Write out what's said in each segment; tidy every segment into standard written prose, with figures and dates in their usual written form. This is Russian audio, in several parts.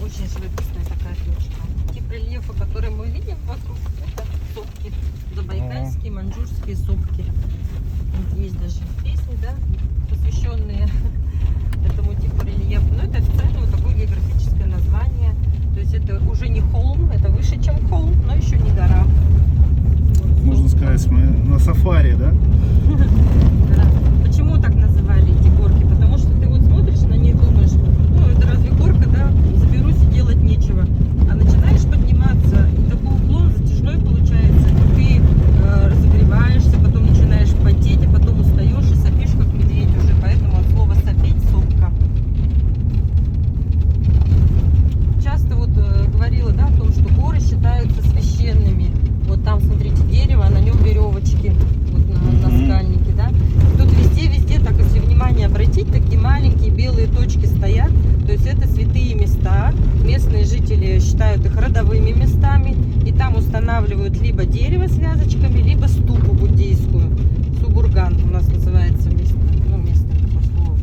Очень живописная такая точка. Тип рельефа, который мы видим вокруг, это сопки. Забайкальские, маньчжурские сопки. Вот есть даже песни, да, посвященные этому типу рельефа. Но это официально вот такое географическое название. То есть это уже не холм, это выше, чем холм, но еще не гора. Можно сказать, мы на сафари, да? Да. Почему так называли эти горки? Потому что ты вот смотришь на них, думаешь, ну это разве горка, да? Заберусь и делать нечего. А начинаешь подниматься, и такой уклон затяжной получается, и ты разогреваешься, потом начинаешь потеть, а потом устаешь и сопишь, как медведь уже. Поэтому от слова сопеть сопка. Часто вот говорила, да, о том, что горы считаются священными. Вот там, смотрите, дерево, а на нем веревочки, вот на скальнике, да. И тут везде, так, если внимание обратить, такие маленькие белые точки стоят. То есть это святые места. Местные жители считают их родовыми местами. И там устанавливают либо дерево с вязочками, либо ступу буддийскую. Субурган у нас называется место, ну, местное такое слово.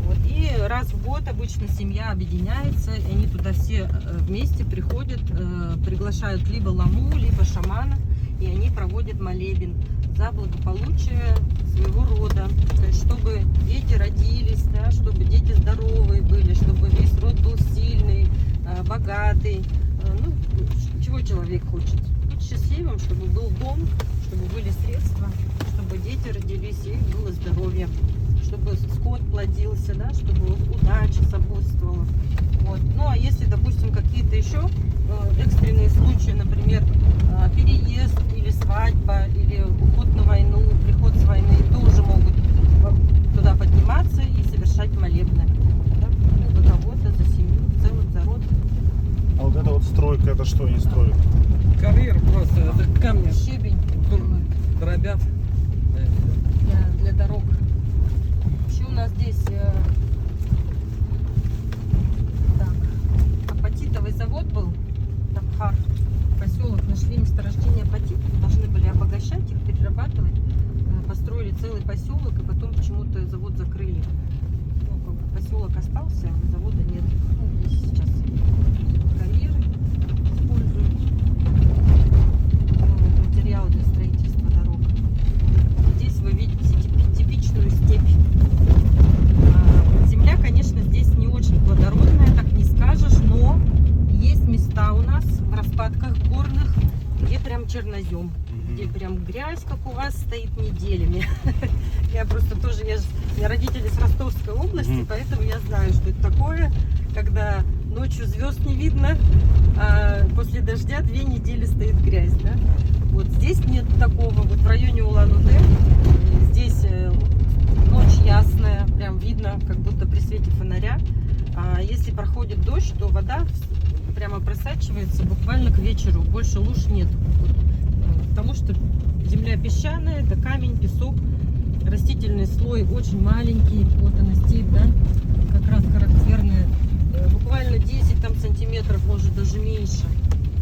Вот. И раз в год обычно семья объединяется, и они туда все вместе приходят, приглашают либо ламу, либо шамана, и они проводят молебен за благополучие своего рода. То есть, чтобы дети родились, да, чтобы дети здоровые были, чтобы весь род был сильный, богатый. Ну, чего человек хочет? Быть счастливым, чтобы был дом, чтобы были средства, чтобы дети родились и было здоровье, чтобы скот плодился, да, чтобы удача сопутствовала. Вот. Ну а если, допустим, какие-то еще экстренные случаи, например, переезд или свадьба, или уход на войну, приход с войны, тоже могут туда подниматься и совершать молебны. Да? Ну, за кого-то, за семью, в целом, за род. А вот эта вот стройка, это что они строят? Карьер просто, это камни Щебень делают дробят. для дорог. Вообще у нас здесь так, апатитовый завод был, Табхар, поселок, нашли месторождение апатит, должны были обогащать их, перерабатывать, построили целый поселок, и потом почему-то завод закрыли. Ну, как бы поселок остался, а завода нет. Ну, здесь сейчас карьеры используют, ну, материал для строительства дорог. Здесь вы видите типичную степь. Земля, конечно, здесь не очень плодородная, так не скажешь, но есть места у нас в распадках горных, где прям чернозем, где прям грязь, как у вас, стоит неделями. Я просто тоже, я родители с Ростовской области, поэтому я знаю, что это такое, когда ночью звезд не видно, а после дождя 2 недели стоит грязь, да? Вот здесь нет такого. Вот в районе Улан-Удэ здесь ночь ясная, прям видно, как будто при свете фонаря. А если проходит дождь, то вода прямо просачивается буквально к вечеру. Больше луж нет. Вот, потому что земля песчаная, это камень, песок. Растительный слой очень маленький. Вот она степь, да? Как раз характерная. Буквально 10 там, сантиметров, может даже меньше.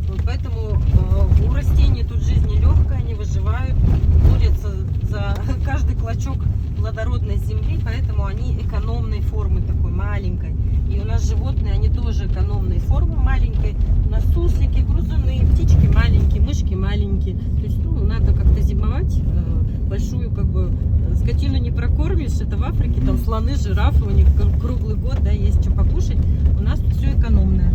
Вот поэтому у растений тут жизнь нелегкая, они выживают, борются за каждый клочок плодородной земли, поэтому они экономной формы, такой маленькой. И у нас животные, они тоже экономной формы, маленькой. У нас суслики, грызуны, птички маленькие, мышки маленькие. То есть, ну, надо как-то зимовать. Большую, как бы, скотину не прокормишь. Это в Африке, там слоны, жирафы, у них круглый год, да, есть что покушать. У нас тут все экономное.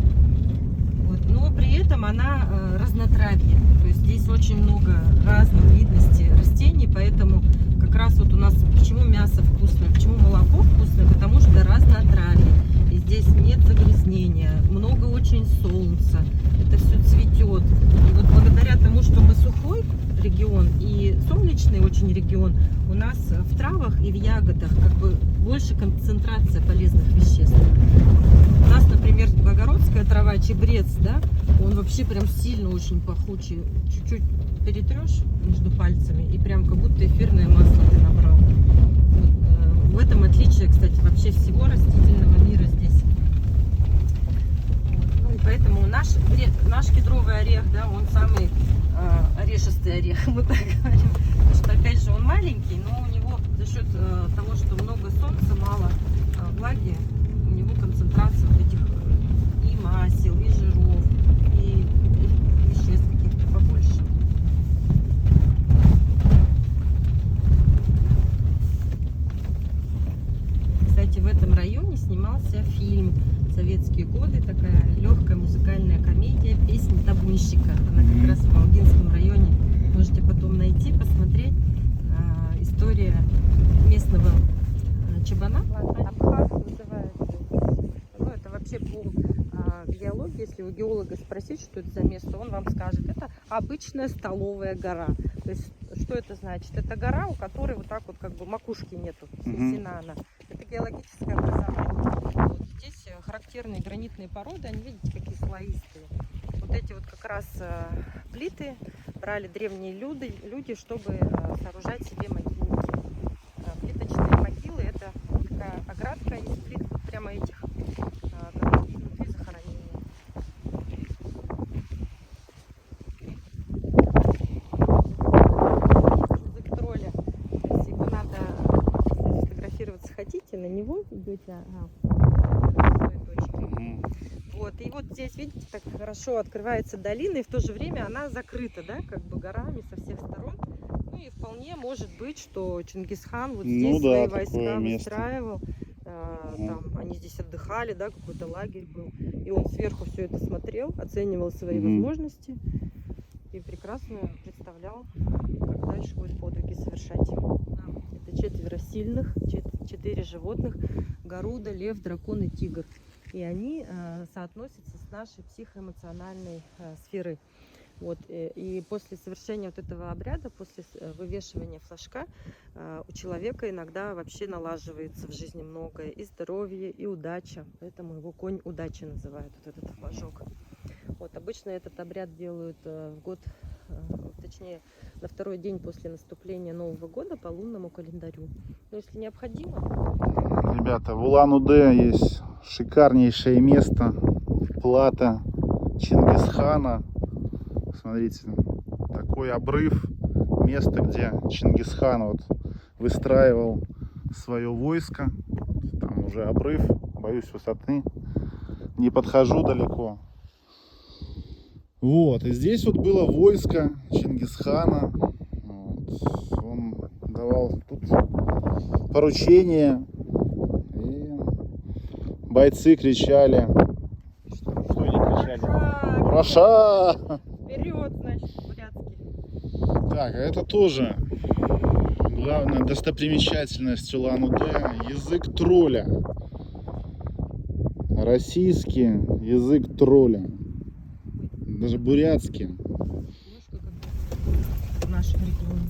Вот. Но при этом она разнотравье. То есть здесь очень много разновидностей растений, поэтому как раз вот у нас почему мясо вкусное, почему молоко вкусное, потому что разнотравье. И здесь нет загрязнения, много очень солнца, это все цветет. И вот благодаря тому, что мы сухой регион и солнечный очень регион, у нас в травах и в ягодах как бы больше концентрация полезных веществ. У нас, например, богородская трава, чебрец, да, он вообще прям сильно очень пахучий. Чуть-чуть перетрешь между пальцами, и прям как будто эфирное масло ты набрал. Вот, в этом отличие, кстати, вообще всего растительного мира здесь. Вот, ну и поэтому наш кедровый орех, да, он самый орешистый орех, мы так говорим. Потому что, опять же, он маленький, но у него за счет того, что много солнца, мало влаги, у него концентрация вот этих и масла, снимался фильм «Советские годы», такая легкая музыкальная комедия «Песнь табунщика». Она как раз в Волгинском районе. Можете потом найти, посмотреть. История местного чабана. Абхаз называется. Ну, это вообще по геологии, если у геолога спросить, что это за место, он вам скажет, это обычная столовая гора. То есть, что это значит? Это гора, у которой вот так вот как бы макушки нету, снесена она. Это геологическое образование. Вот здесь характерные гранитные породы, они, видите, какие слоистые. Вот эти вот как раз плиты брали древние люди, чтобы сооружать себе могильники. Плиточные могилы — это такая оградка из плит вот прямо этих, которые внутри захоронения. Язык тролля. То есть его надо, если сфотографироваться хотите, на него идете с той точки. Вот, и вот здесь, видите, так хорошо открывается долина, и в то же время она закрыта, да, как бы горами со всех сторон. Ну и вполне может быть, что Чингисхан вот здесь свои войска выстраивал. Там они здесь отдыхали, да, какой-то лагерь был. И он сверху все это смотрел, оценивал свои возможности и прекрасно представлял, как дальше будет подвиги совершать. Это 4 сильных, 4 животных: Гаруда, лев, дракон и тигр. И они соотносятся с нашей психоэмоциональной сферой. Вот, и после совершения вот этого обряда, после вывешивания флажка, у человека иногда вообще налаживается в жизни многое, и здоровье, и удача. Поэтому его конь удачи называют, вот этот флажок. Вот, обычно этот обряд делают в год, точнее, на второй день после наступления Нового года по лунному календарю. Но если необходимо... Ребята, в Улан-Удэ есть шикарнейшее место, плато Чингисхана. Смотрите, такой обрыв, место, где Чингисхан вот выстраивал свое войско. Там уже обрыв, боюсь высоты, не подхожу далеко. Вот, и здесь вот было войско Чингисхана. Вот. Он давал тут поручения, и бойцы кричали. Что они кричали? Раша! Вперед, значит, бурятский. Так, а это тоже главная достопримечательность Улан-Удэ — язык тролля. Российский язык тролля. Даже бурятский. Немножко как в нашем регионе.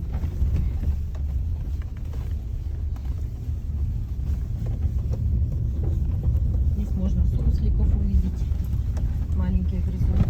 Здесь можно сусликов увидеть. Маленькие грызуны.